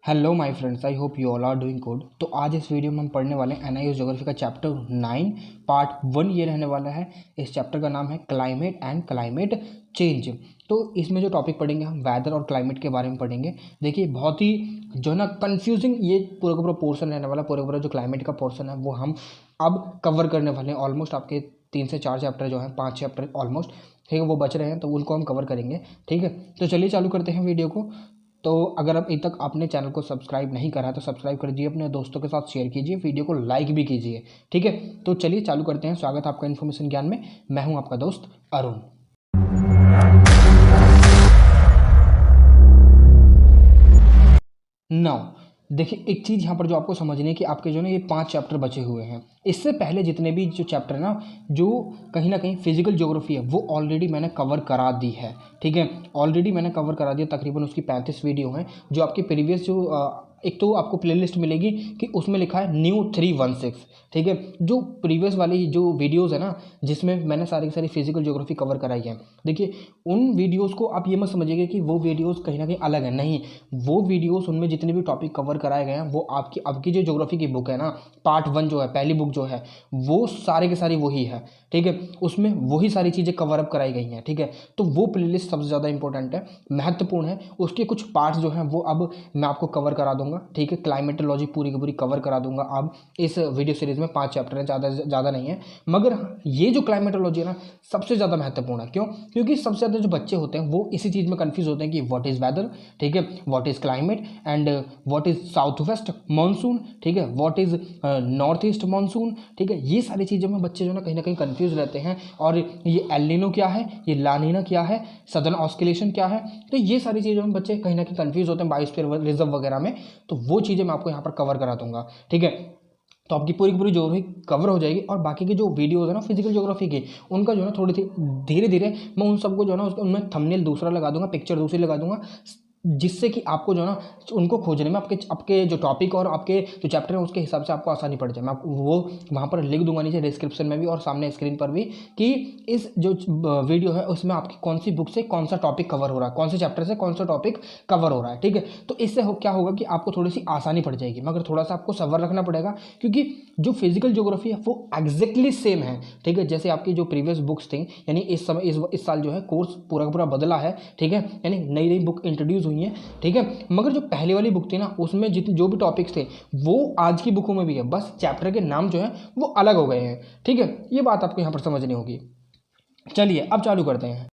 Hello my friends, I hope you all are doing good. तो आज इस video में हम पढ़ने वाले हैं एनआईओ ज्योग्राफी का चैप्टर 9 पार्ट 1 ये रहने वाला है। इस चैप्टर का नाम है क्लाइमेट एंड क्लाइमेट चेंज। तो इसमें जो टॉपिक पढ़ेंगे हम वेदर और क्लाइमेट के बारे में पढ़ेंगे। देखिए बहुत ही जो है ना कन्फ्यूजिंग ये पूरा का पूरा पोर्सन रहने वाला, पूरा पूरा जो क्लाइमेट का पोर्सन है वो हम अब कवर करने वाले हैं। ऑलमोस्ट आपके 3 से 4 चैप्टर जो हैं, 5 चैप्टर ऑलमोस्ट ठीक है वो बच रहे हैं, तो उनको हम कवर करेंगे। ठीक है, तो चलिए चालू करते हैं वीडियो को। तो अगर अभी तक आपने चैनल को सब्सक्राइब नहीं करा है तो सब्सक्राइब कर दीजिए, अपने दोस्तों के साथ शेयर कीजिए, वीडियो को लाइक भी कीजिए। ठीक है, तो चलिए चालू करते हैं। स्वागत है आपका इन्फॉर्मेशन ज्ञान में। मैं हूं आपका दोस्त अरुण। नाउ देखिए एक चीज़ यहाँ पर जो आपको समझनी है कि आपके जो ना ये 5 चैप्टर बचे हुए हैं। इससे पहले जितने भी जो चैप्टर है ना, जो कहीं ना कहीं फिजिकल ज्योग्राफी है वो ऑलरेडी मैंने कवर करा दी है। ठीक है, ऑलरेडी मैंने कवर करा दिया, तकरीबन उसकी 35 वीडियो हैं। जो आपकी प्रीवियस जो एक तो आपको प्लेलिस्ट मिलेगी कि उसमें लिखा है न्यू 316। ठीक है, जो प्रीवियस वाली जो वीडियोज़ है ना जिसमें मैंने सारी की सारी फिजिकल ज्योग्राफी कवर कराई है, देखिए उन वीडियोज़ को आप ये मत समझिएगा कि वो वीडियोज़ कहीं ना कहीं अलग है, नहीं। वो वीडियोस उनमें जितने भी टॉपिक कवर कराए गए हैं वो आपकी जो ज्योग्राफी की बुक है ना, पार्ट 1 जो है, पहली बुक जो है वो सारे के सारी वही है। ठीक है, उसमें वही सारी चीज़ें कवर अप कराई गई हैं। ठीक है, तो वो प्लेलिस्ट सबसे ज़्यादा इंपॉर्टेंट है, महत्वपूर्ण है। उसके कुछ पार्ट्स जो हैं वो अब मैं आपको कवर करा दूंगा। ठीक है, क्लाइमेटोलॉजी पूरी की पूरी कवर करा दूंगा अब इस वीडियो सीरीज़ में। 5 चैप्टर है, ज़्यादा नहीं है, मगर ये जो क्लाइमेटोलॉजी है ना सबसे ज़्यादा महत्वपूर्ण है। क्यों? क्योंकि सबसे ज़्यादा जो बच्चे होते हैं वो इसी चीज़ में कन्फ्यूज होते हैं कि व्हाट इज़ वेदर, ठीक है, what is climate and what is south west monsoon, ठीक है, what is north east monsoon. ठीक है, ये सारी चीज़ों में बच्चे जो ना कहीं कन्फ्यूज रहते हैं। और ये एलिनो क्या है, ये लानीना क्या है, सदर्न ऑस्किलेशन क्या है, तो ये सारी चीज़ों में बच्चे कहीं कन्फ्यूज होते हैं बायोस्फीयर रिजर्व वगैरह में। तो वो चीज़ें मैं आपको यहाँ पर कवर करा दूंगा। ठीक है, तो आपकी पूरी की पूरी ज्योग्राफी कवर हो जाएगी। और बाकी की जो वीडियोज़ है ना फिजिकल ज्योग्राफी की, उनका जो है ना थोड़ी सी धीरे धीरे मैं उन सबको जो है ना उनमें थंबनेल दूसरा लगा दूंगा, पिक्चर दूसरी लगा दूंगा, जिससे कि आपको जो है ना उनको खोजने में आपके आपके जो टॉपिक और आपके जो चैप्टर है उसके हिसाब से आपको आसानी पड़ जाए। मैं आपको वो वहाँ पर लिख दूंगा नीचे डिस्क्रिप्शन में भी और सामने स्क्रीन पर भी कि इस जो वीडियो है उसमें आपकी कौन सी बुक से कौन सा टॉपिक कवर हो रहा है, कौन से चैप्टर से कौन सा टॉपिक कवर हो रहा है। ठीक है, तो इससे क्या होगा कि आपको थोड़ी सी आसानी पड़ जाएगी, मगर थोड़ा सा आपको सब्र रखना पड़ेगा, क्योंकि जो फिजिकल ज्योग्राफी है वो एग्जैक्टली सेम है। ठीक है, जैसे आपकी जो प्रीवियस बुक्स थी, यानी इस समय इस साल जो है कोर्स पूरा का पूरा बदला है। ठीक है, यानी नई नई बुक इंट्रोड्यूस हुई है। ठीक है, मगर जो पहले वाली बुक थी ना उसमें जितने जो भी टॉपिक्स थे वो आज की बुकों में भी है, बस चैप्टर के नाम जो है वो अलग हो गए हैं। ठीक है, ये बात आपको यहाँ पर समझनी होगी। चलिए अब चालू करते हैं।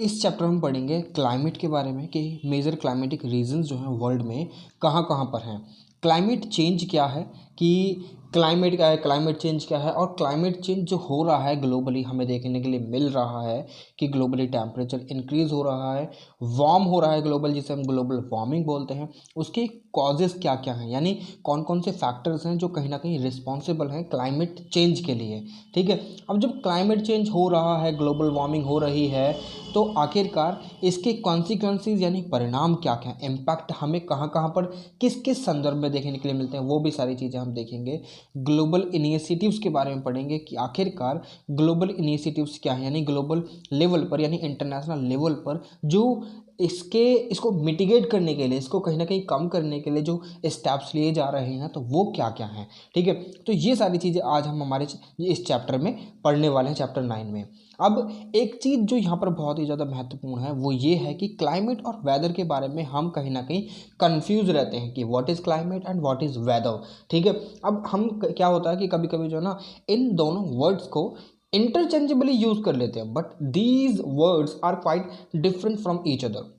इस चैप्टर में पढ़ेंगे क्लाइमेट के बारे में कि मेजर क्लाइमेटिक रीजंस जो हैं वर्ल्ड में कहाँ कहाँ पर हैं, क्लाइमेट चेंज क्या है, कि क्लाइमेट क्या है, क्लाइमेट चेंज क्या है, और क्लाइमेट चेंज जो हो रहा है ग्लोबली हमें देखने के लिए मिल रहा है कि ग्लोबली टेम्परेचर इंक्रीज हो रहा है, वार्म हो रहा है ग्लोबल, जिसे हम ग्लोबल वार्मिंग बोलते हैं। उसके कॉजेज़ क्या क्या हैं, यानी कौन कौन से फैक्टर्स हैं जो कहीं ना कहीं रिस्पॉन्सिबल हैं क्लाइमेट चेंज के लिए। ठीक है, अब जब क्लाइमेट चेंज हो रहा है, ग्लोबल वार्मिंग हो रही है, तो आखिरकार इसके कॉन्सिक्वेंसेस यानी परिणाम क्या क्या, इम्पैक्ट हमें कहाँ कहाँ पर किस किस संदर्भ में देखने के लिए मिलते हैं, वो भी सारी चीज़ें हम देखेंगे। ग्लोबल इनिशिएटिव्स के बारे में पढ़ेंगे कि आखिरकार ग्लोबल इनिशिएटिव्स क्या है, यानी ग्लोबल लेवल पर यानी इंटरनेशनल लेवल पर जो इसको मिटिगेट करने के लिए, इसको कहीं ना कहीं कम करने के लिए जो स्टेप्स लिए जा रहे हैं तो वो क्या क्या हैं। ठीक है, तो ये सारी चीज़ें आज हम हमारे इस चैप्टर में पढ़ने वाले हैं, चैप्टर 9 में। अब एक चीज़ जो यहाँ पर बहुत ही ज़्यादा महत्वपूर्ण है वो ये है कि क्लाइमेट और वेदर के बारे में हम कहीं ना कहीं कंफ्यूज रहते हैं कि what is climate and what is weather. ठीक है, अब हम क्या होता है कि कभी कभी जो है ना इन दोनों वर्ड्स को इंटरचेंजेबली यूज़ कर लेते हैं, but these words are quite different from each other.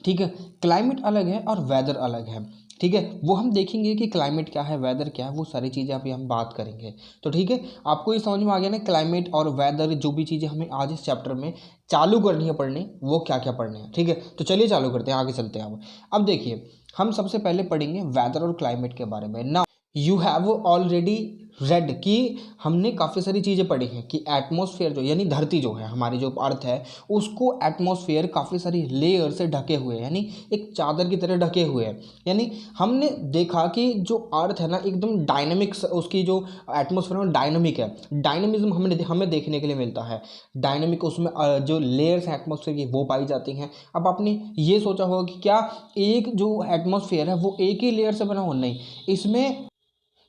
ठीक है, क्लाइमेट अलग है और वेदर अलग है। ठीक है, वो हम देखेंगे कि क्लाइमेट क्या है, वेदर क्या है, वो सारी चीज़ें अभी हम बात करेंगे। तो ठीक है, आपको ये समझ में आ गया ना क्लाइमेट और वेदर जो भी चीज़ें हमें आज इस चैप्टर में चालू करनी है पढ़नी, वो क्या क्या पढ़ने हैं। ठीक है, तो चलिए चालू करते हैं, आगे चलते हैं। अब देखिए हम सबसे पहले पढ़ेंगे वेदर और क्लाइमेट के बारे में। ना यू हैव ऑलरेडी रेड की हमने काफ़ी सारी चीज़ें पढ़ी हैं कि एटमॉस्फेयर जो यानी धरती जो है हमारी जो अर्थ है उसको एटमॉस्फेयर काफ़ी सारी लेयर से ढके हुए हैं, यानी एक चादर की तरह ढके हुए हैं। यानी हमने देखा कि जो अर्थ है ना एकदम डायनेमिक, उसकी जो एटमॉस्फेयर में डायनेमिक है, डायनेमिज्म हमें देखने के लिए मिलता है। डायनेमिक उसमें जो लेयर्स हैं एटमॉस्फेयर की वो पाई जाती हैं। अब आपने ये सोचा होगा कि क्या एक जो एटमॉस्फेयर है वो एक ही लेयर से बना हो? नहीं, इसमें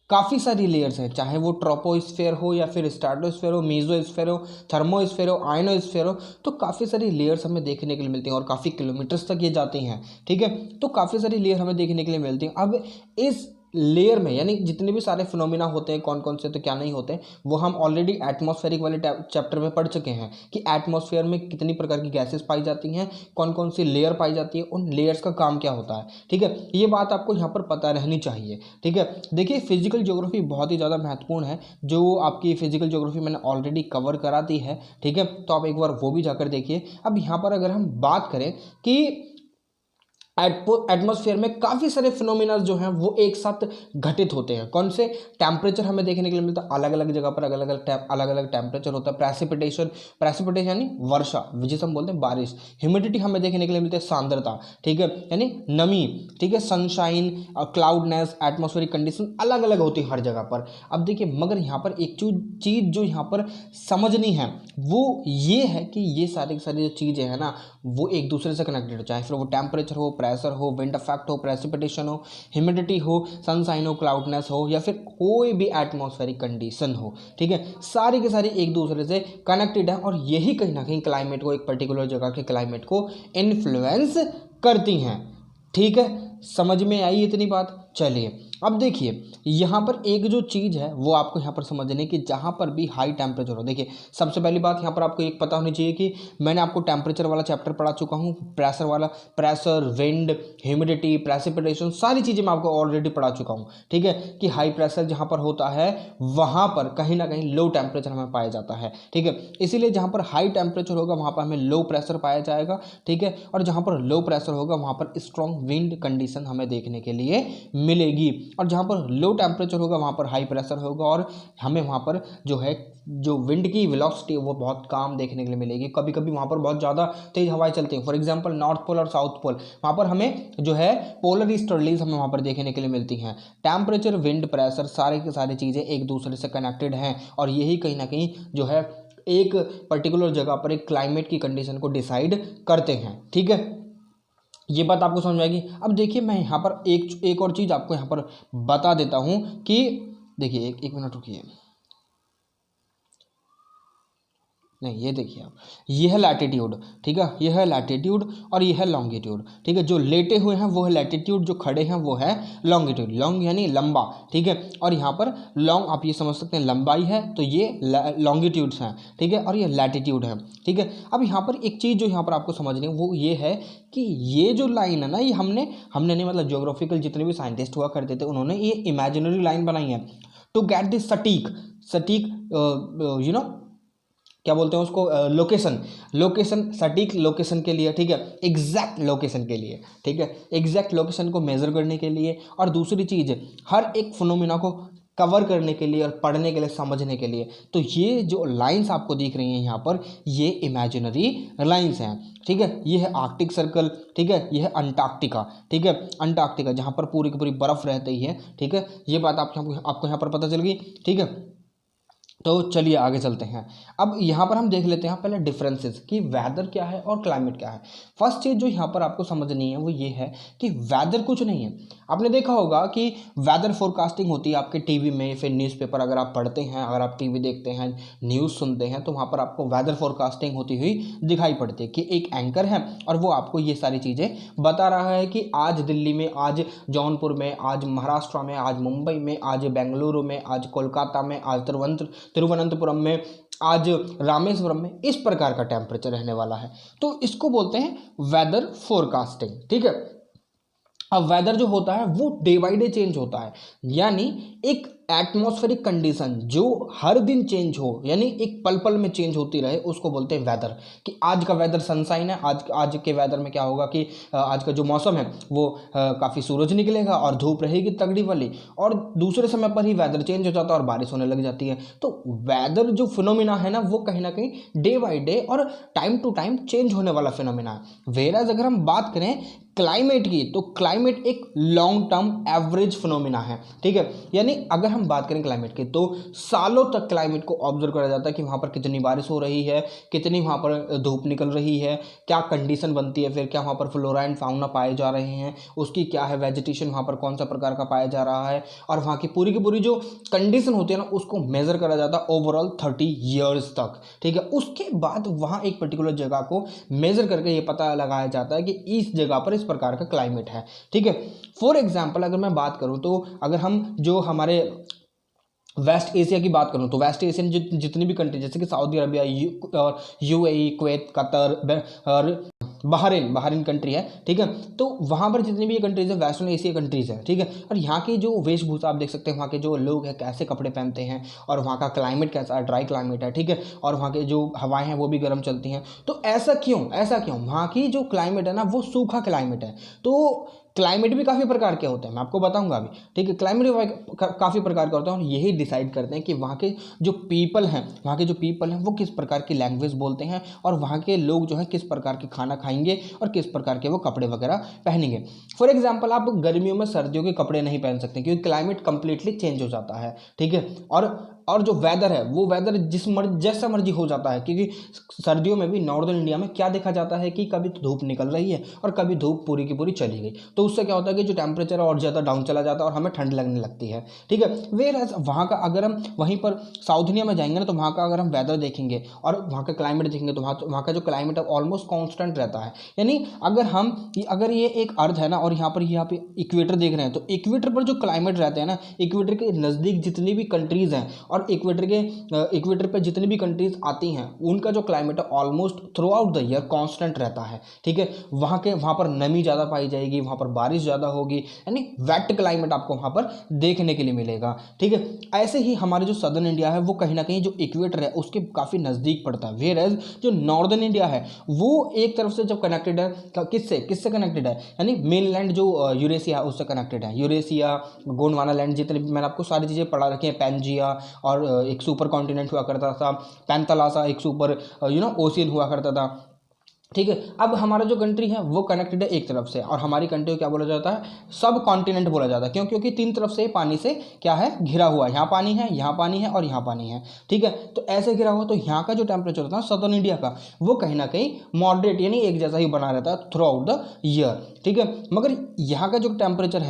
काफ़ी सारी लेयर्स हैं, चाहे वो ट्रोपोस्फेयर हो या फिर स्ट्रेटोस्फेयर हो, मेसोस्फेयर हो, थर्मोस्फेयर हो, आयनोस्फेयर हो, तो काफ़ी सारी लेयर्स हमें देखने के लिए मिलती हैं और काफ़ी किलोमीटर्स तक ये जाती हैं। ठीक है, तो काफ़ी सारी लेयर हमें देखने के लिए मिलती हैं। अब इस लेयर में यानी जितने भी सारे फिनोमिना होते हैं, कौन कौन से तो क्या नहीं होते, वो हम ऑलरेडी एटमॉस्फेरिक वाले चैप्टर में पढ़ चुके हैं कि एटमॉस्फेयर में कितनी प्रकार की गैसेस पाई जाती हैं, कौन कौन सी लेयर पाई जाती है, उन लेयर्स का काम क्या होता है। ठीक है, ये बात आपको यहाँ पर पता रहनी चाहिए। ठीक है, देखिए फिजिकल ज्योग्राफी बहुत ही ज़्यादा महत्वपूर्ण है, जो आपकी फिजिकल ज्योग्राफी मैंने ऑलरेडी कवर करा दी है। ठीक है, तो आप एक बार वो भी जाकर देखिए। अब यहाँ पर अगर हम बात करें कि एटमॉस्फेयर में काफ़ी सारे फिनोमिना जो हैं वो एक साथ घटित होते हैं। कौन से? टेम्परेचर हमें देखने के लिए मिलता है, अलग अलग जगह पर अलग अलग टेम्परेचर होता है। प्रेसिपिटेशन यानी वर्षा, जिसे हम बोलते हैं बारिश। ह्यूमिडिटी हमें देखने के लिए मिलती है, सांद्रता। ठीक है, यानी नमी। ठीक है, सनशाइन, क्लाउडनेस, एटमॉस्फेरिक कंडीशन अलग अलग होती है हर जगह पर। अब देखिए, मगर यहाँ पर एक चीज़ जो यहाँ पर समझनी है वो ये है कि ये सारी जो चीज़ें हैं ना वो एक दूसरे से कनेक्टेड हो, चाहे फिर वो टेम्परेचर हो, प्रेशर हो, विंड इफेक्ट हो, प्रेसिपिटेशन हो, ह्यूमिडिटी हो, सनशाइन हो, क्लाउडनेस हो, या फिर कोई भी एटमॉस्फेरिक कंडीशन हो। ठीक है, सारी की सारी एक दूसरे से कनेक्टेड है और यही कहीं ना कहीं क्लाइमेट को, एक पर्टिकुलर जगह के क्लाइमेट को इन्फ्लुएंस करती हैं। ठीक है, समझ में आई इतनी बात? चलिए अब देखिए, यहाँ पर एक जो चीज़ है वो आपको यहाँ पर समझने की, जहाँ पर भी हाई टेम्परेचर हो। देखिए सबसे पहली बात यहाँ पर आपको एक पता होनी चाहिए कि मैंने आपको टेम्परेचर वाला चैप्टर पढ़ा चुका हूँ, प्रेशर वाला, प्रेशर, विंड, ह्यूमिडिटी, प्रेसिपिटेशन, सारी चीज़ें मैं आपको ऑलरेडी पढ़ा चुका हूँ। ठीक है, कि हाई प्रेशर जहाँ पर होता है वहाँ पर कहीं ना कहीं लो टेम्परेचर हमें पाया जाता है। ठीक है, इसीलिए जहाँ पर हाई टेम्परेचर होगा वहाँ पर हमें लो प्रेशर पाया जाएगा। ठीक है, और जहाँ पर लो प्रेशर होगा वहाँ पर स्ट्रॉन्ग विंड कंडीशन हमें देखने के लिए मिलेगी, और जहाँ पर लो टेम्परेचर होगा वहाँ पर हाई प्रेशर होगा और हमें वहाँ पर जो है जो विंड की वेलोसिटी वो बहुत कम देखने के लिए मिलेगी। कभी कभी वहाँ पर बहुत ज़्यादा तेज हवाएं चलती हैं। फॉर एग्जांपल नॉर्थ पोल और साउथ पोल, वहाँ पर हमें जो है पोलर ईस्टर्लीज हमें वहाँ पर देखने के लिए मिलती हैं। टेम्परेचर, विंड, प्रेशर सारी की सारी चीज़ें एक दूसरे से कनेक्टेड हैं और यही कहीं ना कहीं जो है एक पर्टिकुलर जगह पर एक क्लाइमेट की कंडीशन को डिसाइड करते हैं। ठीक है, ये बात आपको समझ में आएगी। अब देखिए मैं यहाँ पर एक और चीज़ आपको यहाँ पर बता देता हूँ कि देखिए एक मिनट रुकिए, नहीं ये देखिए आप, ये है लैटिट्यूड। ठीक है, ये है लैटिट्यूड और ये है लॉन्गिट्यूड। ठीक है, जो लेटे हुए हैं वो है लैटिट्यूड, जो खड़े हैं वो है लॉन्गिट्यूड। लॉन्ग यानी लंबा। ठीक है, और यहाँ पर लॉन्ग आप ये समझ सकते हैं लंबाई है, तो ये लॉन्गिट्यूड्स हैं। ठीक है, और ये लैटिट्यूड है। ठीक है, अब यहाँ पर एक चीज़ जो यहाँ पर आपको समझनी है वो ये है कि ये जो लाइन है ना ये हमने नहीं, मतलब ज्योग्राफिकल जितने भी साइंटिस्ट हुआ करते थे उन्होंने ये इमेजिनरी लाइन बनाई है टू गेट दिस सटीक यू नो क्या बोलते हैं उसको, लोकेशन, सटीक लोकेशन के लिए। ठीक है, एग्जैक्ट लोकेशन के लिए। ठीक है, एग्जैक्ट लोकेशन को मेज़र करने के लिए, और दूसरी चीज़ हर एक फिनोमिना को कवर करने के लिए और पढ़ने के लिए, समझने के लिए। तो ये जो लाइंस आपको दिख रही हैं यहाँ पर, ये इमेजिनरी लाइंस हैं। ठीक है, ये है आर्कटिक सर्कल। ठीक है, ये है अंटार्कटिका। ठीक है, अंटार्कटिका जहाँ पर पूरी की पूरी बर्फ़ रहती है। ठीक है, ये बात आपको यहाँ पर पता चल गई। ठीक है, तो चलिए आगे चलते हैं। अब यहाँ पर हम देख लेते हैं पहले डिफरेंसेस कि वेदर क्या है और क्लाइमेट क्या है। फर्स्ट चीज़ जो यहाँ पर आपको समझनी है वो ये है कि वेदर कुछ नहीं है। आपने देखा होगा कि वेदर फोरकास्टिंग होती है आपके टीवी में, फिर न्यूज़पेपर अगर आप पढ़ते हैं, अगर आप टीवी देखते हैं, न्यूज़ सुनते हैं, तो वहाँ पर आपको वेदर फोरकास्टिंग होती हुई दिखाई पड़ती है कि एक एंकर है और वो आपको ये सारी चीज़ें बता रहा है कि आज दिल्ली में, आज जौनपुर में, आज महाराष्ट्र में, आज मुंबई में, आज बेंगलुरु में, आज कोलकाता में, आज तिरुवनंतपुरम में, आज रामेश्वरम में इस प्रकार का टेम्परेचर रहने वाला है। तो इसको बोलते हैं वेदर फोरकास्टिंग। ठीक है, अब वेदर जो होता है वो डे बाई डे चेंज होता है, यानी एक एटमॉस्फेरिक कंडीशन जो हर दिन चेंज हो, यानी एक पल पल में चेंज होती रहे, उसको बोलते हैं वेदर। कि आज का वेदर सनशाइन है, आज के वेदर में क्या होगा कि आज का जो मौसम है वो काफ़ी सूरज निकलेगा और धूप रहेगी तगड़ी वाली, और दूसरे समय पर ही वेदर चेंज हो जाता है और बारिश होने लग जाती है। तो वेदर जो फिनोमिना है ना, वो कहीं ना कहीं डे बाई डे और टाइम टू टाइम चेंज होने वाला फिनोमिना है। वेराज अगर हम बात करें क्लाइमेट की, तो क्लाइमेट एक लॉन्ग टर्म एवरेज फिनोमिना है, ठीक है। यानी अगर हम बात करें क्लाइमेट की, तो सालों तक क्लाइमेट को ऑब्जर्व करा जाता है कि वहाँ पर कितनी बारिश हो रही है, कितनी वहाँ पर धूप निकल रही है, क्या कंडीशन बनती है, फिर क्या वहाँ पर फ्लोरा एंड फाउना पाए जा रहे हैं, उसकी क्या है वेजिटेशन, वहाँ पर कौन सा प्रकार का पाया जा रहा है, और वहाँ की पूरी जो कंडीशन होती है ना, उसको मेजर करा जाता है ओवरऑल 30 ईयर्स तक, ठीक है। उसके बाद वहाँ एक पर्टिकुलर जगह को मेजर करके ये पता लगाया जाता है कि इस जगह पर प्रकार का क्लाइमेट है, ठीक है। फॉर एग्जांपल अगर मैं बात करूं, तो अगर हम जो हमारे वेस्ट एशिया की बात करूं, तो वेस्ट एशियन जितनी भी कंट्री, जैसे कि Saudi Arabia, UAE, Kuwait, Qatar और बहरीन कंट्री है, ठीक है। तो वहाँ पर जितनी भी ये कंट्रीज है वेस्टर्न एशिया कंट्रीज है, ठीक है। और यहाँ की जो वेशभूषा आप देख सकते हैं, वहाँ के जो लोग हैं कैसे कपड़े पहनते हैं, और वहाँ का क्लाइमेट कैसा है, ड्राई क्लाइमेट है, ठीक है। और वहाँ के जो हवाएं हैं वो भी गर्म चलती हैं। तो ऐसा क्यों वहाँ की जो क्लाइमेट है ना, वो सूखा क्लाइमेट है। तो क्लाइमेट भी काफ़ी प्रकार के होते हैं, मैं आपको बताऊंगा अभी, ठीक है। क्लाइमेट भी काफ़ी प्रकार के होते हैं, और यही डिसाइड करते हैं कि वहाँ के जो पीपल हैं वो किस प्रकार की लैंग्वेज बोलते हैं, और वहाँ के लोग जो है किस प्रकार के खाना खाएंगे और किस प्रकार के वो कपड़े वगैरह पहनेंगे। फॉर एग्जाम्पल आप गर्मियों में सर्दियों के कपड़े नहीं पहन सकते, क्योंकि क्लाइमेट कंप्लीटली चेंज हो जाता है, ठीक है। और जो वेदर है वो वेदर जैसा मर्जी हो जाता है, क्योंकि सर्दियों में भी नॉर्दर्न इंडिया में क्या देखा जाता है कि कभी तो धूप निकल रही है और कभी धूप पूरी की पूरी चली गई, तो उससे क्या होता है कि जो टेम्परेचर है और ज़्यादा डाउन चला जाता है और हमें ठंड लगने लगती है, ठीक है। वेयर वहाँ का अगर हम वहीं पर साउथ इंडिया में जाएंगे ना, तो वहाँ का अगर हम वेदर देखेंगे और वहाँ का क्लाइमेट देखेंगे, तो वहाँ का जो क्लाइमेट है ऑलमोस्ट कॉन्स्टेंट रहता है। यानी अगर ये एक अर्थ है ना, और यहाँ पे इक्वेटर देख रहे हैं, तो इक्वेटर पर जो क्लाइमेट रहते हैं ना, इक्वेटर के नज़दीक जितनी भी कंट्रीज हैं और इक्वेटर पे जितनी भी कंट्रीज आती हैं, उनका जो क्लाइमेट है almost through out the year constant रहता है, ठीक है। वहाँ पर नमी ज़्यादा पाई जाएगी, वहाँ पर बारिश ज़्यादा होगी, यानी वेट क्लाइमेट आपको वहाँ पर देखने के लिए मिलेगा, ठीक है। ऐसे ही हमारे जो सदर्न इंडिया है वो कहीं ना कहीं जो इक्वेटर है उसके काफ़ी नज़दीक पड़ता है, वेयर एज जो नॉर्दर्न इंडिया है वो एक तरफ से जब कनेक्टेड है, किससे कनेक्टेड है, यानी मेन लैंड जो यूरेशिया है उससे कनेक्टेड है। यूरेशिया, गोंडवाना लैंड, जितने भी मैंने आपको सारी चीज़ें पढ़ा रखी हैं, पैंजिया, और एक सुपर कॉन्टिनेंट हुआ करता था, पैंथलासा एक सुपर ओशियन हुआ करता था, ठीक है। अब हमारा जो कंट्री है वो कनेक्टेड है एक तरफ से, और हमारी कंट्री को क्या बोला जाता है, सब कॉन्टिनेंट बोला जाता है। क्यों? क्योंकि तीन तरफ से पानी से क्या है, घिरा हुआ है। यहाँ पानी है, यहाँ पानी है और यहाँ पानी है, ठीक है। तो ऐसे घिरा हुआ, तो यहाँ का जो टेम्परेचर होता है सदर्न इंडिया का, वो कहीं ना कहीं मॉडरेट यानी एक जैसा ही बना रहता है थ्रू आउट द ईयर, ठीक है। मगर यहाँ का जो टेम्परेचर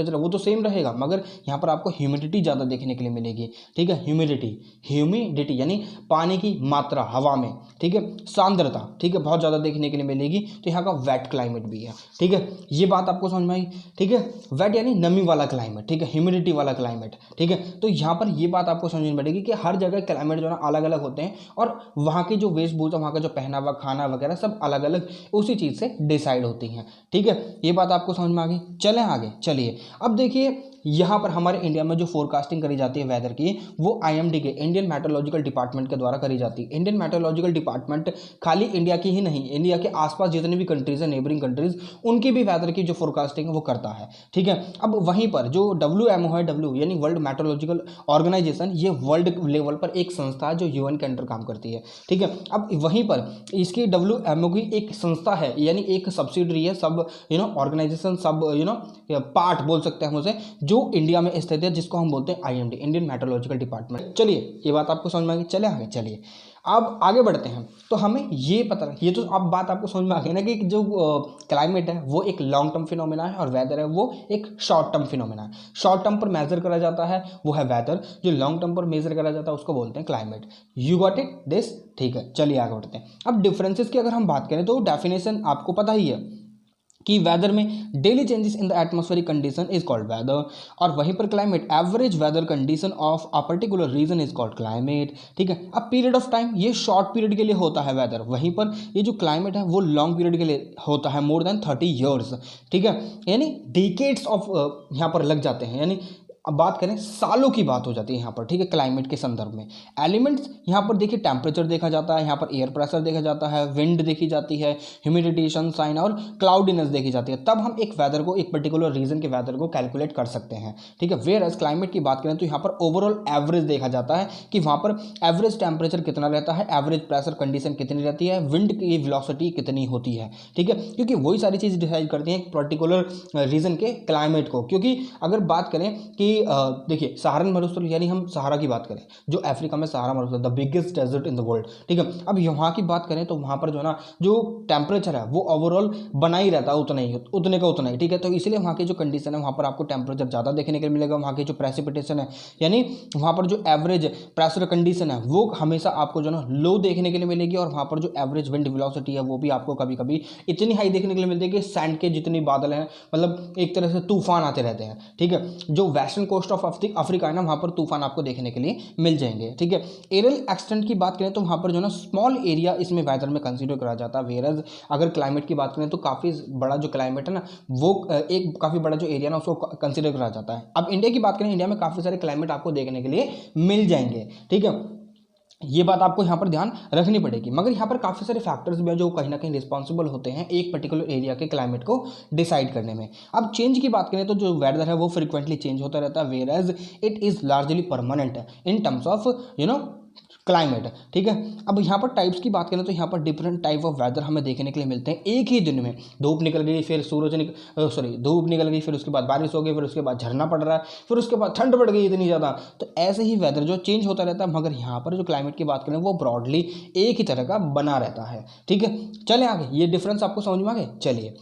है वो तो सेम रहेगा, मगर यहाँ पर आपको ह्यूमिडिटी ज़्यादा देखने के लिए मिलेगी, ठीक है। ह्यूमिडिटी यानी पानी की मात्रा हवा में, ठीक है, सांद्रता, ठीक है, बहुत ज़्यादा देखने के लिए मिलेगी। तो यहाँ का वेट क्लाइमेट भी है, ठीक है। ये बात आपको समझ में आई, ठीक है। वेट यानी नमी वाला क्लाइमेट, ठीक है, ह्यूमिडिटी वाला क्लाइमेट, ठीक है। तो यहाँ पर ये बात आपको समझ में पड़ेगी कि हर जगह क्लाइमेट जो है ना अलग अलग होते हैं, और वहाँ की जो वेशभूषा, वहाँ का जो पहनावा, खाना वगैरह सब अलग अलग उसी चीज़ से डिसाइड होती हैं, ठीक है। ये बात आपको समझ में आ गई। चलें आगे, चलिए अब देखिए यहाँ पर हमारे इंडिया में जो फोरकास्टिंग करी जाती है वेदर की, वो IMD के इंडियन मेट्रोलॉजिकल डिपार्टमेंट के द्वारा करी जाती है। इंडियन मेट्रोलॉजिकल डिपार्टमेंट खाली इंडिया की ही नहीं, इंडिया के आसपास जितनी भी कंट्रीज है, नेबरिंग कंट्रीज, उनकी भी वेदर की जो फोरकास्टिंग है वो करता है, ठीक है। अब वहीं पर जो WMO है, यानी वर्ल्ड मेट्रोलॉजिकल ऑर्गेनाइजेशन, ये वर्ल्ड लेवल पर एक संस्था है जो UN के अंडर काम करती है, ठीक है। अब वहीं पर इसकी WMO की एक संस्था है, यानी एक सब्सिडरी है, सब ऑर्गेनाइजेशन, सब पार्ट बोल सकते हैं हम उसे, जो इंडिया में स्थित है, जिसको हम बोलते हैं IMD, इंडियन मेट्रोलॉजिकल डिपार्टमेंट। चलिए ये बात आपको समझ में आ गई। चले आगे, चलिए अब आगे बढ़ते हैं। तो हमें ये पता, ये तो अब बात आपको समझ में आ गई ना कि जो क्लाइमेट है वो एक लॉन्ग टर्म फिनोमेना है, और वेदर है वो एक शॉर्ट टर्म फिनोमेना है। शॉर्ट टर्म पर मेजर करा जाता है वो है वेदर, जो लॉन्ग टर्म पर मेजर करा जाता है उसको बोलते हैं climate. You got it this, ठीक है। चलिए आगे बढ़ते हैं। अब डिफरेंसेस की अगर हम बात करें, तो डेफिनेशन आपको पता ही है कि वेदर में daily changes in the atmospheric condition is called weather, और वहीं पर climate average weather condition of a particular region is called climate, ठीक है। अब पीरियड ऑफ टाइम, ये शॉर्ट पीरियड के लिए होता है वेदर, वहीं पर ये जो क्लाइमेट है वो लॉन्ग पीरियड के लिए होता है, मोर देन 30 ईयर्स, ठीक है। यानी डिकेड्स ऑफ यहाँ पर लग जाते हैं, यानी अब बात करें सालों की बात हो जाती है यहाँ पर, ठीक है, क्लाइमेट के संदर्भ में। एलिमेंट्स यहाँ पर देखिए, टेम्परेचर देखा जाता है, यहाँ पर एयर प्रेशर देखा जाता है, विंड देखी जाती है, ह्यूमिडिटी, सनशाइन और क्लाउडीनेस देखी जाती है। तब हम एक वेदर को, एक पर्टिकुलर रीजन के वेदर को कैलकुलेट कर सकते हैं, ठीक है। वेयर एज क्लाइमेट की बात करें तो यहाँ पर ओवरऑल एवरेज देखा जाता है कि वहाँ पर एवरेज टेम्परेचर कितना रहता है, एवरेज प्रेशर कंडीशन कितनी रहती है, विंड की वेलोसिटी कितनी होती है, ठीक है, क्योंकि वही सारी चीज़ डिसाइड करती हैं एक पर्टिकुलर रीजन के क्लाइमेट को। क्योंकि अगर बात करें कि देखिए सहारन मरुस्थल, यानी हम सहारा की बात करें, जो अफ्रीका में सहारा मरुस्थल, the biggest desert in the world, ठीक है। अब यहाँ की बात करें तो वहाँ पर जो है ना, जो टेम्परेचर है वो ओवरऑल बना ही रहता है उतने का उतना ही, ठीक है। तो इसलिए वहाँ की जो कंडीशन है, वहाँ पर आपको टेम्परेचर ज़्यादा देखने के लिए मिलेगा। वहाँ की जो प्रेसिपिटेशन है, यानी वहाँ पर जो एवरेज प्रेशर कंडीशन है, वो हमेशा आपको जो ना लो देखने के लिए मिलेगी। और वहाँ पर जो एवरेज विंड वेलोसिटी है, वो भी आपको कभी कभी इतनी हाई देखने के लिए मिलती है कि सैंड के जितनी बादल हैं, मतलब एक तरह से तूफान आते रहते हैं, ठीक है। जो वेस्टर्न कोस्ट ऑफ अफ्रीका है ना, वहाँ पर तूफान आपको देखने के लिए मिल जाएंगे, ठीक है। एरियल एक्सटेंट की बात करें तो वहाँ पर जो ना स्मॉल एरिया इसमें वेदर में कंसीडर करा जाता है। वेरज अगर क्लाइमेट की बात करें तो काफ़ी बड़ा जो क्लाइमेट है ना, वो एक काफ़ी बड़ा जो एरिया ना, उसको कंसीडर करा जाता है। अब इंडिया की बात करें, इंडिया में काफ़ी सारे क्लाइमेट आपको देखने के लिए मिल जाएंगे, ठीक है। ये बात आपको यहाँ पर ध्यान रखनी पड़ेगी। मगर यहाँ पर काफ़ी सारे फैक्टर्स भी हैं जो कहीं ना कहीं रिस्पॉन्सिबल होते हैं एक पर्टिकुलर एरिया के क्लाइमेट को डिसाइड करने में। अब चेंज की बात करें तो जो वेदर है वो फ्रिक्वेंटली चेंज होता रहता है, whereas it is largely permanent in terms of climate, ठीक है। अब यहाँ पर टाइप्स की बात करें तो यहाँ पर डिफरेंट टाइप ऑफ वेदर हमें देखने के लिए मिलते हैं एक ही दिन में। धूप निकल गई, फिर धूप निकल गई, फिर उसके बाद बारिश हो गई, फिर उसके बाद झरना पड़ रहा है, फिर उसके बाद ठंड पड़ गई इतनी ज़्यादा। तो ऐसे ही वेदर जो चेंज होता रहता है, मगर यहाँ पर जो क्लाइमेट की बात करें वो ब्रॉडली एक ही तरह का बना रहता है, ठीक है। चले आगे, ये डिफरेंस आपको समझ में आ गए। चलिए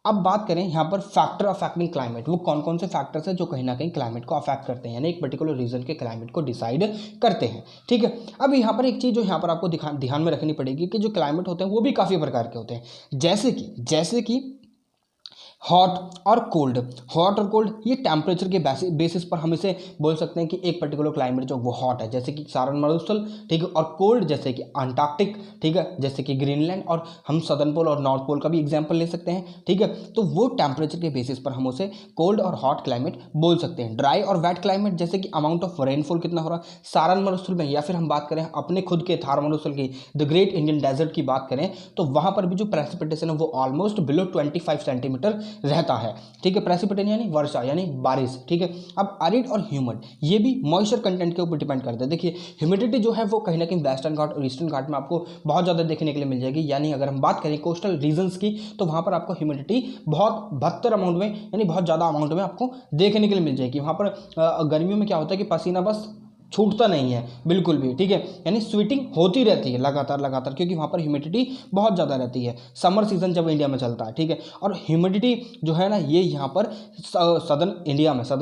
अब बात करें यहाँ पर फैक्टर अफेक्टिंग क्लाइमेट, वो कौन कौन से फैक्टर्स हैं जो कहीं ना कहीं क्लाइमेट को अफेक्ट करते हैं, यानी एक पर्टिकुलर रीजन के क्लाइमेट को डिसाइड करते हैं, ठीक है। अब यहाँ पर एक चीज़ जो यहाँ पर आपको ध्यान में रखनी पड़ेगी कि जो क्लाइमेट होते हैं वो भी काफ़ी प्रकार के होते हैं, जैसे कि हॉट और कोल्ड। हॉट और कोल्ड ये टेम्परेचर के बेसिस पर हम इसे बोल सकते हैं कि एक पर्टिकुलर क्लाइमेट जो वो हॉट है, जैसे कि सारण मरुस्थल, ठीक है, और कोल्ड जैसे कि अंटार्कटिक, ठीक है, जैसे कि ग्रीनलैंड, और हम सदर्न पोल और नॉर्थ पोल का भी एग्जांपल ले सकते हैं, ठीक है। तो वो टेम्परेचर के बेसिस पर हम उसे कोल्ड और हॉट क्लाइमेट बोल सकते हैं। ड्राई और वेट क्लाइमेट, जैसे कि अमाउंट ऑफ रेनफॉल कितना हो रहा है सारण मरुस्थल में, या फिर हम बात करें अपने खुद के थार मरुस्थल की, द ग्रेट इंडियन डेजर्ट की बात करें, तो वहाँ पर भी जो प्रेसिपिटेशन है वो ऑलमोस्ट बिलो 25 सेंटीमीटर रहता है, ठीक है। प्रेसिपिटेशन यानी वर्षा यानी बारिश, ठीक है। अब एरिड और ह्यूमिड ये भी मॉइस्चर कंटेंट के ऊपर डिपेंड करता है। देखिए ह्यूमिडिटी जो है वो कहीं ना कहीं वेस्टर्न घाट और ईस्टर्न घाट में आपको बहुत ज़्यादा देखने के लिए मिल जाएगी। यानी अगर हम बात करें कोस्टल रीजन्स की, तो वहाँ पर आपको ह्यूमिडिटी बहुत 72 अमाउंट में, यानी बहुत ज़्यादा अमाउंट में आपको देखने के लिए मिल जाएगी। वहाँ पर गर्मियों में क्या होता है कि पसीना बस छूटता नहीं है बिल्कुल भी, ठीक है, यानी स्वेटिंग होती रहती है लगातार, क्योंकि वहाँ पर ह्यूमिडिटी बहुत ज़्यादा रहती है समर सीजन जब इंडिया में चलता है, ठीक है। और ह्यूमिडिटी जो है ना, ये यहाँ पर सदर्न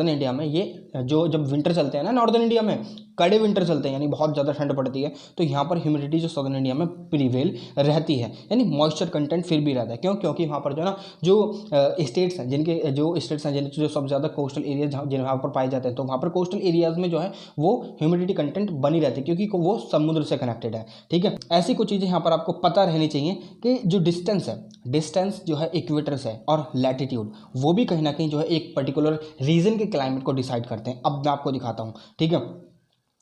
इंडिया में ये जो जब विंटर चलते हैं ना, नॉर्दर्न इंडिया में कड़े विंटर चलते हैं, यानी बहुत ज़्यादा ठंड पड़ती है, तो यहाँ पर ह्यूमिडिटी जो सदर्न इंडिया में प्रीवेल रहती है, यानी मॉइस्चर कंटेंट फिर भी रहता है। क्योंकि वहाँ पर जो ना जो स्टेट्स हैं जिनके जो सबसे ज़्यादा कोस्टल एरियाज जहाँ पर पाए जाते हैं, तो वहाँ पर कोस्टल एरियाज में जो है वो ह्यूमिडिटी कंटेंट बनी रहती है, क्योंकि वो समुद्र से कनेक्टेड है, ठीक है। ऐसी कुछ चीज़ें यहाँ पर आपको पता रहनी चाहिए कि जो डिस्टेंस जो है इक्वेटर से और लैटिट्यूड, वो भी कहीं ना कहीं जो है एक पर्टिकुलर रीजन के क्लाइमेट को डिसाइड करते हैं। अब मैं आपको दिखाता हूँ, ठीक है।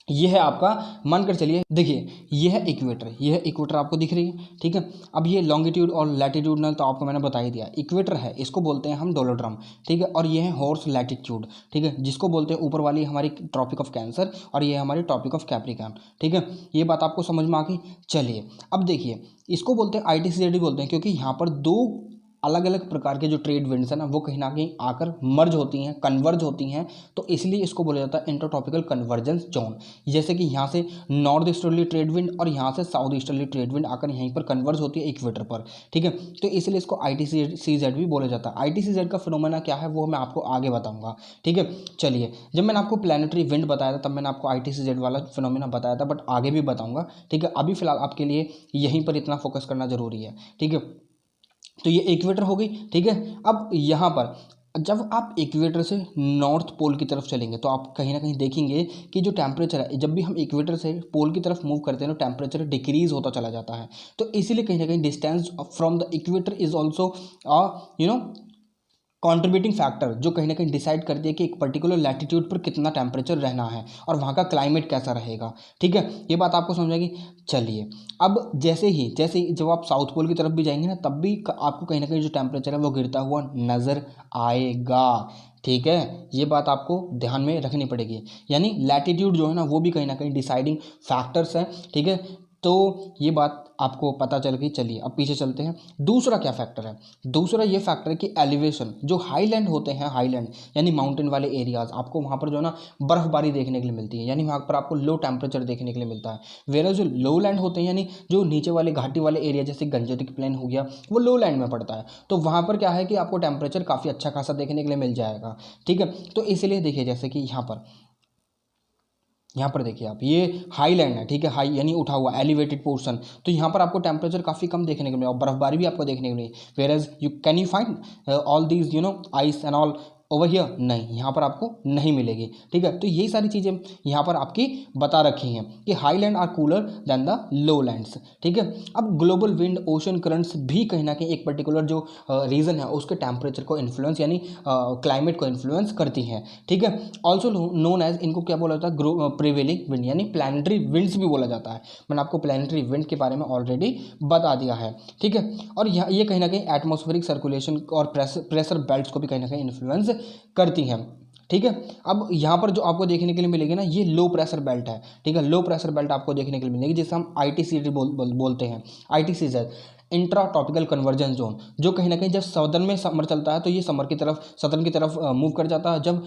ये है आपका, मानकर चलिए, देखिए ये है इक्वेटर आपको दिख रही है, ठीक है। अब ये लॉन्गिट्यूड और लैटिट्यूड तो आपको मैंने बता ही दिया। इक्वेटर है, इसको बोलते हैं हम डोलोड्रम, ठीक है। और ये है हॉर्स लैटिट्यूड, ठीक है, जिसको बोलते हैं ऊपर वाली हमारी ट्रॉपिक ऑफ कैंसर, और ये हमारी ट्रॉपिक ऑफ कैप्रिकॉर्न, ठीक है। ये बात आपको समझ में आ गई। चलिए अब देखिए, इसको बोलते हैं ITCZ बोलते हैं, क्योंकि यहाँ पर दो अलग अलग प्रकार के जो ट्रेड विंड्स हैं ना, वो कहीं ना कहीं आकर मर्ज होती हैं, कन्वर्ज होती हैं, तो इसलिए इसको बोला जाता है इंटरट्रॉपिकल कन्वर्जेंस जोन। जैसे कि यहाँ से नॉर्थ ईस्टर्ली ट्रेड विंड और यहाँ से साउथ ईस्टर्ली ट्रेड विंड आकर यहीं पर कन्वर्ज होती है इक्वेटर पर, ठीक है। तो इसलिए इसको ITCZ भी बोला जाता है। ITCZ का फिनोमेना क्या है वो मैं आपको आगे बताऊँगा, ठीक है। चलिए, जब मैंने आपको प्लानिटरी विंड बताया था तब मैंने आपको ITCZ वाला फिनोमेना बताया था, बट आगे भी बताऊँगा, ठीक है। अभी फिलहाल आपके लिए यहीं पर इतना फोकस करना जरूरी है, ठीक है। तो ये इक्वेटर हो गई, ठीक है। अब यहाँ पर जब आप इक्वेटर से नॉर्थ पोल की तरफ चलेंगे तो आप कहीं ना कहीं देखेंगे कि जो टेम्परेचर है, जब भी हम इक्वेटर से पोल की तरफ मूव करते हैं तो टेम्परेचर डिक्रीज होता चला जाता है। तो इसीलिए कहीं ना कहीं distance from the equator is also contributing factor जो कहीं ना कहीं डिसाइड करती है कि एक पर्टिकुलर लैटिट्यूड पर कितना टेम्परेचर रहना है और वहाँ का क्लाइमेट कैसा रहेगा। ठीक है, ये बात आपको समझ आएगी। चलिए, अब जैसे ही जब आप साउथ पोल की तरफ भी जाएंगे ना, तब भी आपको कहीं ना कहीं जो टेम्परेचर है वो गिरता हुआ नज़र आएगा। ठीक है, ये बात आपको ध्यान में रखनी पड़ेगी। यानी लैटिट्यूड जो है ना वो भी कहीं ना कहीं डिसाइडिंग फैक्टर्स है। ठीक है, तो ये बात आपको पता चल गई। चलिए अब पीछे चलते हैं। दूसरा क्या फैक्टर है? दूसरा ये फैक्टर है कि एलिवेशन, जो हाईलैंड होते हैं, हाईलैंड यानी माउंटेन वाले एरियाज, आपको वहाँ पर जो है ना बर्फबारी देखने के लिए मिलती है, यानी वहाँ पर आपको लो टेम्परेचर देखने के लिए मिलता है। वेयर जो लो लैंड होते हैं, यानी जो नीचे वाले घाटी वाले एरिया जैसे गंजेटिक प्लेन हो गया, वो लो लैंड में पड़ता है, तो वहाँ पर क्या है कि आपको टेम्परेचर काफ़ी अच्छा खासा देखने के लिए मिल जाएगा। ठीक है, तो इसलिए देखिए जैसे कि यहाँ पर देखिए आप, ये हाईलैंड है। ठीक है, हाई यानी उठा हुआ एलिवेटेड पोर्शन, तो यहाँ पर आपको टेम्परेचर काफ़ी कम देखने को मिलेगा और बर्फबारी भी आपको देखने को मिलेगी। Whereas you find all these ice and all over here, नहीं, यहाँ पर आपको नहीं मिलेगी। ठीक है, तो यही सारी चीज़ें यहाँ पर आपकी बता रखी हैं कि highland are cooler than the lowlands. ठीक है, अब ग्लोबल विंड, ओशन करंट्स भी कहीं ना कहीं एक पर्टिकुलर जो रीजन है उसके टेम्परेचर को इन्फ्लुएंस यानी क्लाइमेट को इन्फ्लुएंस करती हैं। ठीक है, ऑल्सो नोन एज, इनको क्या बोला जाता है? प्रिवेलिंग विंड यानी प्लानिटरी विंड्स भी बोला जाता है। मैंने आपको प्लानिटरी विंड के बारे में ऑलरेडी बता दिया है। ठीक है, और ये कहीं ना कहीं एटमॉस्फेरिक सर्कुलेशन और प्रेशर बेल्ट्स को भी कहीं ना कहीं इन्फ्लुएंस करती हैं। ठीक है, अब यहाँ पर जो आपको देखने के लिए मिलेगी ना, ये लो प्रेशर बेल्ट है। ठीक है, लो प्रेशर बेल्ट आपको देखने के लिए मिलेगी, जिसे हम ITCZ बोलते हैं। ITCZ, intra tropical convergence zone, जो कहीं ना कहीं जब सदर्न में समर चलता है तो ये सदर्न की तरफ मूव कर जाता है। जब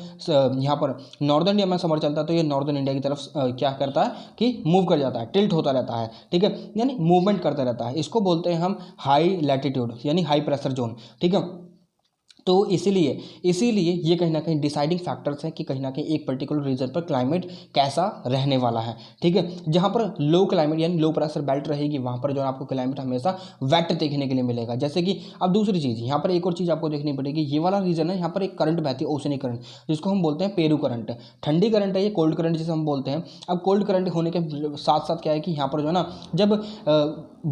यहाँ पर नॉर्दर्न इंडिया में समर चलता है तो ये नॉर्दर्न इंडिया की तरफ क्या करता है कि मूव कर जाता है, टिल्ट होता रहता है। ठीक है, यानी मूवमेंट करता रहता है। इसको बोलते हैं हम हाई लैटिट्यूड यानी हाई प्रेशर जोन। ठीक है, तो इसीलिए ये कहीं ना कहीं डिसाइडिंग फैक्टर्स हैं कि कहीं ना कहीं एक पर्टिकुलर रीजन पर क्लाइमेट कैसा रहने वाला है। ठीक है, जहाँ पर लो क्लाइमेट यानी लो प्रेशर बेल्ट रहेगी, वहाँ पर जो है आपको क्लाइमेट हमेशा वेट देखने के लिए मिलेगा। जैसे कि अब दूसरी चीज़, यहाँ पर एक और चीज़ आपको देखनी पड़ेगी। ये वाला रीजन है, यहाँ पर एक करंट बहती है, ओशनिक करंट, जिसको हम बोलते हैं पेरू करंट। ठंडी करंट है ये, कोल्ड करंट जिसे हम बोलते हैं। अब कोल्ड करंट होने के साथ साथ क्या है कि यहाँ पर जो है ना, जब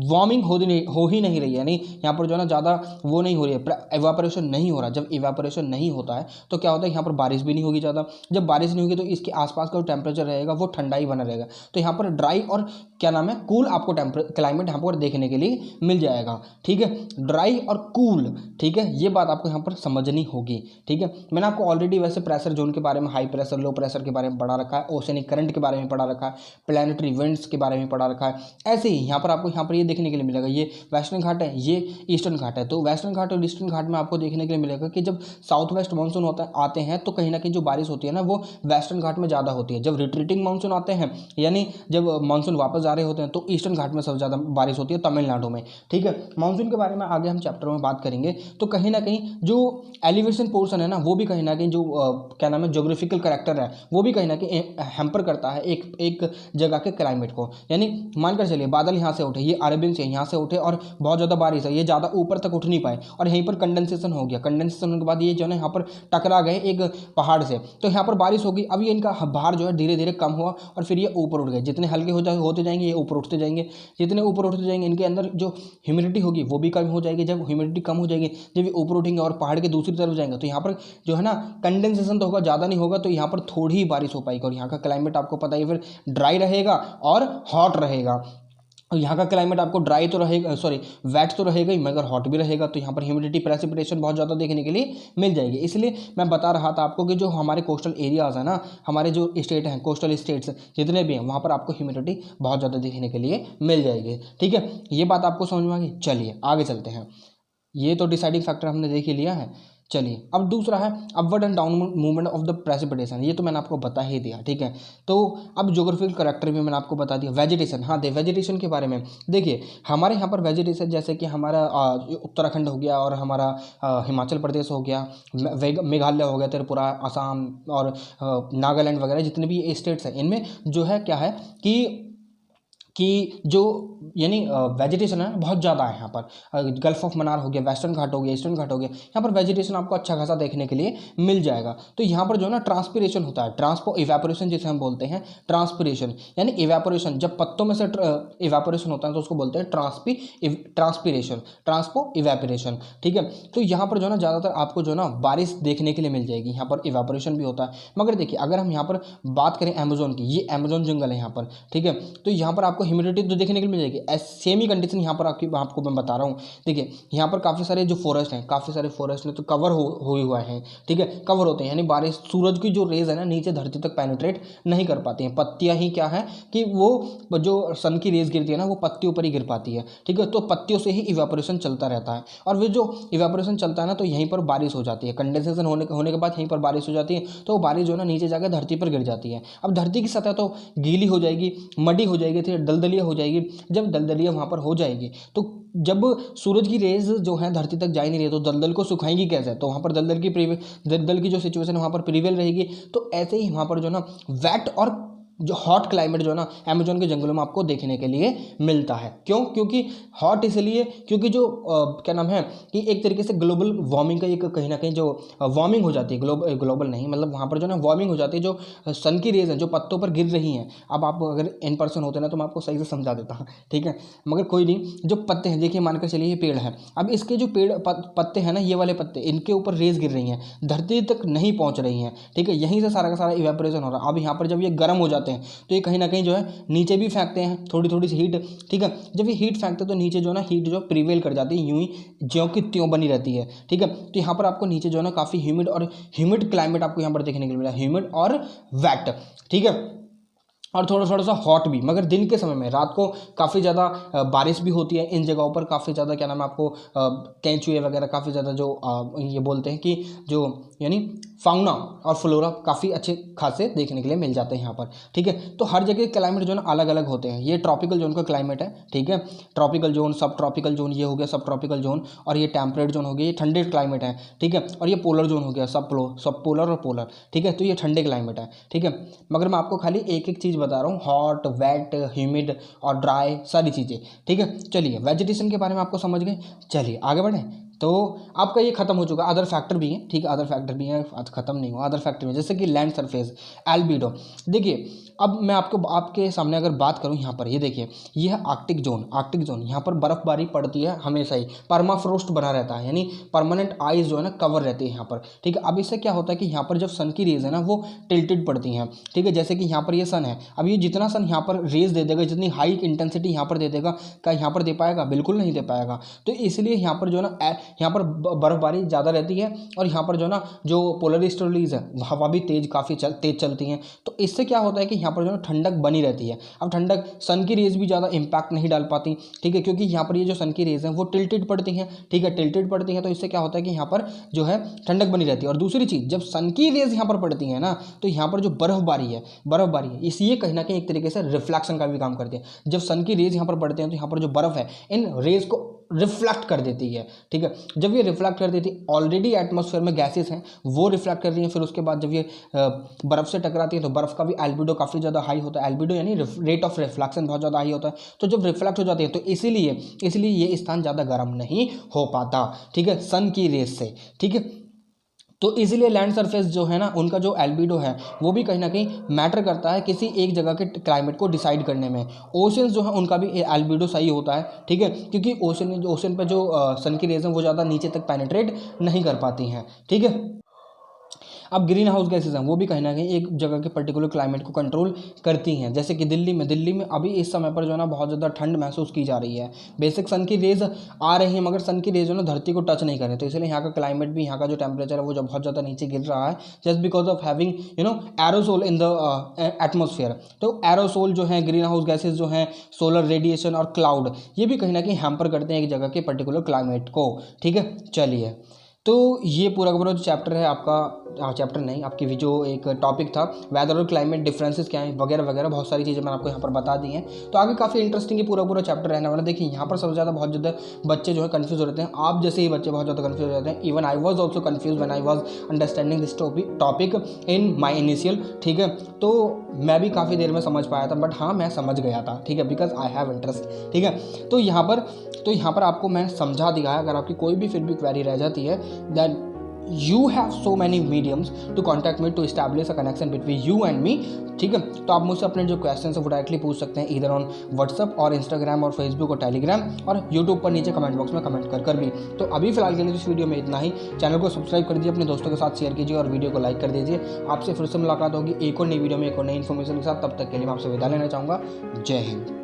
वार्मिंग हो ही नहीं रही है, यानी यहाँ पर जो है ना ज़्यादा वो नहीं हो रही है, एवापोरेशन नहीं हो रहा। जब एवापोरेशन नहीं होता है तो क्या होता है, यहाँ पर बारिश भी नहीं होगी ज़्यादा। जब बारिश नहीं होगी तो इसके आसपास का जो टेम्परेचर रहेगा वो ठंडा ही बना रहेगा। तो यहाँ पर ड्राई और क्या नाम है, कूल आपको क्लाइमेट यहाँ पर देखने के लिए मिल जाएगा। ठीक है, ड्राई और कूल। ठीक है, ये बात आपको यहाँ पर समझनी होगी। ठीक है, मैंने आपको ऑलरेडी वैसे प्रेशर जोन के बारे में, हाई प्रेशर लो प्रेशर के बारे में पढ़ा रखा है, ओशनिक करंट के बारे में पढ़ा रखा है, प्लानिटरी विंड्स के बारे में पढ़ा रखा है। ऐसे ही यहाँ पर ये देखने के लिए मिलेगा, ये वेस्टर्न घाट है, ये ईस्टर्न घाट है। तो वेस्टर्न घाट और ईस्टर्न घाट में आपको देखने के लिए मिलेगा कि जब साउथ वेस्ट मानसून आते हैं तो कहीं ना कहीं जो बारिश होती है ना वो वेस्टर्न घाट में ज़्यादा होती है। जब रिट्रीटिंग मानसून आते हैं यानी जब मानसून वापस आ रहे होते हैं तो ईस्टर्न घाट में सबसे ज़्यादा बारिश होती है, तमिलनाडु में। ठीक है, मानसून के बारे में आगे हम चैप्टर में बात करेंगे। तो कहीं ना कहीं जो एलिवेशन पोर्शन है ना वो भी कहीं ना कहीं जो क्या नाम है, ज्योग्राफिकल करेक्टर है, वो भी कहीं ना कहीं हैम्पर करता है एक जगह के क्लाइमेट को। यानी मानकर चलिए बादल यहाँ से उठे, ये अरबियन से यहाँ से उठे और बहुत ज़्यादा बारिश है, ये ज़्यादा ऊपर तक उठ नहीं पाए और यहीं पर कंडेंसेशन हो गया। कंडेंसेशन होने के बाद ये जो है ना यहाँ पर टकरा गए एक पहाड़ से, तो यहाँ पर बारिश होगी। अब ये इनका भार जो है धीरे धीरे कम हुआ और फिर ये ऊपर उठ गए। जितने हल्के होते जाएंगे ये ऊपर उठते जाएंगे, जितने ऊपर उठते जाएंगे इनके अंदर जो ह्यूमिडिटी होगी वो भी कम हो जाएगी। जब ह्यूमिडिटी कम हो जाएगी, जब ये ऊपर उठेंगे और पहाड़ के दूसरी तरफ जाएंगे तो यहाँ पर जो है ना कंडेंसेशन तो होगा, ज़्यादा नहीं होगा, तो यहाँ पर थोड़ी ही बारिश हो पाएगी। और यहाँ का क्लाइमेट आपको पता ही फिर ड्राई रहेगा और हॉट रहेगा। और यहाँ का क्लाइमेट आपको ड्राई तो रहेगा, सॉरी वेट तो रहेगा ही, मगर हॉट भी रहेगा। तो यहाँ पर ह्यूमिडिटी, प्रेसिपिटेशन बहुत ज़्यादा देखने के लिए मिल जाएगी। इसलिए मैं बता रहा था आपको कि जो हमारे कोस्टल एरियाज़ है ना, हमारे जो स्टेट हैं, कोस्टल स्टेट्स जितने भी हैं, वहाँ पर आपको ह्यूमिडिटी बहुत ज़्यादा देखने के लिए मिल जाएगी। ठीक है, ये बात आपको समझ में आ गई। चलिए आगे चलते हैं। ये तो डिसाइडिंग फैक्टर हमने देख ही लिया है। चलिए अब दूसरा है upward and down movement of the precipitation. ये तो मैंने आपको बता ही दिया। ठीक है, तो अब ज्योग्राफिकल करेक्टर भी मैंने आपको बता दिया। वेजिटेशन, हाँ वेजिटेशन के बारे में देखिए, हमारे यहाँ पर वेजिटेशन जैसे कि हमारा उत्तराखंड हो गया और हमारा हिमाचल प्रदेश हो गया, मेघालय हो गया, त्रिपुरा, असम और नागालैंड वगैरह जितने भी स्टेट्स हैं, इनमें जो है क्या है कि कि जो यानी वेजिटेशन है बहुत ज़्यादा है यहाँ पर। गल्फ ऑफ मन्नार हो गया, वेस्टर्न घाट हो गया, ईस्टर्न घाट हो गया, यहाँ पर वेजिटेशन आपको अच्छा खासा देखने के लिए मिल जाएगा। तो यहाँ पर जो है ना ट्रांसपिरेशन होता है, ट्रांसपो इवेपोरेशन जिसे हम बोलते हैं ट्रांसपिरेशन, यानी इवेपोरेशन जब पत्तों में से इवेपोरेशन होता है तो उसको बोलते हैं ट्रांसपिरेशन, ट्रांसपो इवेपोरेशन, ठीक है। तो यहाँ पर जो है ना ज़्यादातर आपको जो है ना बारिश देखने के लिए मिल जाएगी, यहाँ पर इवेपोरेशन भी होता है। मगर देखिए अगर हम यहाँ पर बात करें अमेजोन की, ये अमेजोन जंगल है यहाँ पर, ठीक है, तो यहाँ पर आपको ह्यूमिडिटी तो देखने के लिए मिल जाएगी। सेम ही कंडीशन यहाँ पर आपको मैं बता रहा हूँ। देखिए यहाँ पर काफ़ी सारे जो फॉरेस्ट हैं, काफ़ी सारे फॉरेस्ट में तो कवर हुए हुआ है, ठीक है, कवर होते हैं, यानी बारिश सूरज की जो रेज है ना नीचे धरती तक पेनिट्रेट नहीं कर पाती हैं। पत्तियाँ ही क्या है कि वो जो सन की रेज गिरती है ना वो पत्तियों पर ही गिर पाती है, ठीक है, तो पत्तियों से ही इवेपोरेशन चलता रहता है। और वो जो इवेपोरेशन चलता है ना तो यहीं पर बारिश हो जाती है, कंडेंसेशन होने के बाद यहीं पर बारिश हो जाती है, तो बारिश जो है ना नीचे जाकर धरती पर गिर जाती है। अब धरती की सतह तो गीली हो जाएगी, मडी हो जाएगी, फिर दलदलिया हो जाएगी। जब दलदलिया वहाँ पर हो जाएगी तो जब सूरज की रेज जो है धरती तक जा ही नहीं रही तो दलदल को सुखाएंगी कैसे, तो वहाँ पर दलदल की जो सिचुएशन वहाँ पर प्रिवेल रहेगी। तो ऐसे ही वहाँ पर जो ना वेट और जो हॉट क्लाइमेट जो है ना अमेजोन के जंगलों में आपको देखने के लिए मिलता है। क्यों? क्योंकि हॉट इसलिए क्योंकि जो क्या नाम है कि एक तरीके से ग्लोबल वार्मिंग का एक कहीं ना कहीं जो वार्मिंग हो जाती है, ग्लोबल नहीं मतलब वहाँ पर जो ना वार्मिंग हो जाती है, जो सन की रेज है जो पत्तों पर गिर रही हैं। अब आप अगर इन पर्सन होते ना तो मैं आपको सही से समझा देता हूँ, ठीक है, मगर कोई नहीं। जो पत्ते हैं देखिए मानकर चलिए ये पेड़ है, अब इसके जो पेड़ पत्ते हैं ना ये वाले पत्ते, इनके ऊपर रेज गिर रही हैं, धरती तक नहीं पहुँच रही हैं, ठीक है, यहीं से सारा का सारा इवेपोरेशन हो रहा है। अब यहाँ पर जब ये गर्म हो जाते हैं तो ये कहीं ना कहीं जो है नीचे भी फेंकते हैं थोड़ी थोड़ी सी हीट, ठीक है, जब ये हीट फेंकते हैं तो नीचे जो है ना हीट जो प्रिवेल कर जाती है, यूं ही ज्यों की त्यों बनी रहती है, ठीक है। तो यहाँ पर आपको नीचे जो है ना काफ़ी ह्यूमिड क्लाइमेट आपको यहाँ पर देखने के लिए मिला, ह्यूमिड और वेट, ठीक है, और थोड़ा सा हॉट भी। मगर दिन के समय में रात को काफ़ी ज़्यादा बारिश भी होती है इन जगहों पर, काफ़ी ज़्यादा क्या नाम है आपको केंचुए वगैरह काफ़ी ज़्यादा जो ये बोलते हैं कि जो यानी फाउना और फ्लोरा काफ़ी अच्छे खासे देखने के लिए मिल जाते हैं यहाँ पर, ठीक है। तो हर जगह क्लाइमेट जो है ना अलग अलग होते हैं। ये ट्रॉपिकल जोन का क्लाइमेट है, ठीक है, ट्रॉपिकल जोन, सब ट्रॉपिकल जोन, ये हो गया सब ट्रॉपिकल जोन, और ये टेम्परेट जोन हो गया, ये ठंडे क्लाइमेट है, ठीक है, और ये पोलर जोन हो गया, सब पोलर और पोलर, ठीक है, तो ये ठंडे क्लाइमेट है, ठीक है। मगर मैं आपको खाली एक एक चीज़ बता रहा हूँ, हॉट, वेट, ह्यूमिड और ड्राई सारी चीज़ें, ठीक है। चलिए वेजिटेशन के बारे में आपको समझ गए, चलिए आगे बढ़ें। तो आपका ये खत्म हो चुका, अदर फैक्टर भी है, ठीक है, अदर फैक्टर भी है, खत्म नहीं हुआ, अदर फैक्टर में जैसे कि लैंड सरफेस, एल्बिडो। देखिए अब मैं आपके सामने अगर बात करूं, यहाँ पर ये देखिए ये है आर्कटिक जोन, यहाँ पर बर्फबारी पड़ती है हमेशा ही, परमाफ्रोस्ट बना रहता है, यानी परमानेंट आइस जो है ना कवर रहती है यहाँ पर, ठीक है। अब इससे क्या होता है कि यहाँ पर जब सन की रेज है ना वो टिल्टेड पड़ती हैं, ठीक है, जैसे कि यहाँ पर ये सन है, अब ये जितना सन यहाँ पर रेज दे देगा, जितनी हाई इंटेंसिटी यहाँ पर दे देगा, क्या यहाँ पर दे पाएगा? बिल्कुल नहीं दे पाएगा। तो इसलिए यहाँ पर जो है ना यहाँ पर बर्फबारी ज़्यादा रहती है, और यहाँ पर जो ना जो पोलर स्टोरीज है हवा भी काफ़ी तेज चलती हैं। तो इससे क्या होता है कि यहाँ पर जो है ठंडक बनी रहती है। अब ठंडक सन की रेज भी ज़्यादा इम्पैक्ट नहीं डाल पाती, ठीक है, क्योंकि यहाँ पर ये जो सन की रेज हैं वो टिल्टेड पड़ती हैं, ठीक है, टिल्टेड पड़ती हैं। तो इससे क्या होता है कि यहाँ पर जो है ठंडक बनी रहती है। और दूसरी चीज़, जब सन की रेज यहाँ पर पड़ती है ना तो यहाँ पर जो बर्फबारी है इसलिए कहीं ना कहीं एक तरीके से रिफ्लेक्शन का भी काम करती है। जब सन की रेज यहाँ पर पड़ते हैं तो यहाँ पर जो बर्फ है इन रेज को रिफ्लेक्ट कर देती है, ठीक है। जब ये रिफ्लेक्ट कर देती है, ऑलरेडी एटमॉस्फेयर में गैसेस हैं वो रिफ्लेक्ट कर रही हैं, फिर उसके बाद जब ये बर्फ से टकराती है तो बर्फ का भी एल्बिडो काफ़ी ज़्यादा हाई होता है, एल्बिडो यानी रेट ऑफ रिफ्लेक्शन बहुत ज़्यादा हाई होता है। तो जब रिफ्लेक्ट हो जाती है तो इसीलिए ये स्थान ज़्यादा गर्म नहीं हो पाता, ठीक है, सन की रेज से, ठीक है। तो इसीलिए लैंड सरफेस जो है ना उनका जो एल्बिडो है वो भी कहीं ना कहीं मैटर करता है किसी एक जगह के क्लाइमेट को डिसाइड करने में। ओशंस जो है उनका भी एल्बिडो सही होता है, ठीक है, क्योंकि ओशन पे जो सन की रेज है वो ज़्यादा नीचे तक पेनिट्रेट नहीं कर पाती हैं, ठीक है। अब ग्रीन हाउस गैसेज हैं वो भी कहीं ना कहीं एक जगह के पर्टिकुलर क्लाइमेट को कंट्रोल करती हैं। जैसे कि दिल्ली में अभी इस समय पर जो है ना बहुत ज़्यादा ठंड महसूस की जा रही है। बेसिक सन की रेज आ रही है मगर सन की रेज जो है ना धरती को टच नहीं कर रही, तो इसलिए यहाँ का क्लाइमेट भी, यहाँ का जो टेम्परेचर है वो जो बहुत ज़्यादा नीचे गिर रहा है, just because of having aerosol in the atmosphere. तो एरोसोल जो है, ग्रीन हाउस गैसेज जो हैं, सोलर रेडिएशन और क्लाउड, ये भी कहीं ना कहीं हैम्पर करते हैं एक जगह के पर्टिकुलर क्लाइमेट को, ठीक है। चलिए तो ये पूरा का पूरा जो चैप्टर है आपका, चैप्टर नहीं, आपकी भी जो एक टॉपिक था, वेदर और क्लाइमेट डिफरेंसेस क्या हैं वगैरह वगैरह, बहुत सारी चीज़ें मैंने आपको यहाँ पर बता दी हैं। तो आगे काफ़ी इंटरेस्टिंग ये पूरा पूरा चैप्टर रहने वाला। देखिए यहाँ पर सबसे ज़्यादा बहुत ज़्यादा बच्चे जो है कन्फ्यूज हो रहते हैं, आप जैसे ही बच्चे बहुत ज़्यादा कन्फ्यूज हो जाते हैं। Even I was also confuse when I was understanding this topic in my initial, ठीक है। तो मैं भी काफ़ी देर में समझ पाया था, बट हाँ मैं समझ गया था, ठीक है, बिकॉज आई हैव इंटरेस्ट, ठीक है। तो यहाँ पर आपको मैं समझा दिया है। अगर आपकी कोई भी फिर भी क्वेरी रह जाती है, then you have so many mediums to contact me to establish a connection between you and me, ठीक है। तो आप मुझसे अपने जो क्वेश्चन है वो डायरेक्टली पूछ सकते हैं, इधर ऑन व्हाट्सअप और इंस्टाग्राम और फेसबुक और टेलीग्राम और यूट्यूब पर नीचे कमेंट बॉक्स में कमेंट कर भी। तो अभी फिलहाल के लिए इस वीडियो में इतना ही। चैनल को सब्सक्राइब कर दीजिए, अपने दोस्तों के साथ शेयर कीजिए और वीडियो को लाइक कर दीजिए। आपसे फिर से मुलाकात होगी एक और नई वीडियो में एक और नई इन्फॉर्मेशन के साथ। तब तक के लिए मैं आपसे विदा लेना चाहूँगा। जय हिंद।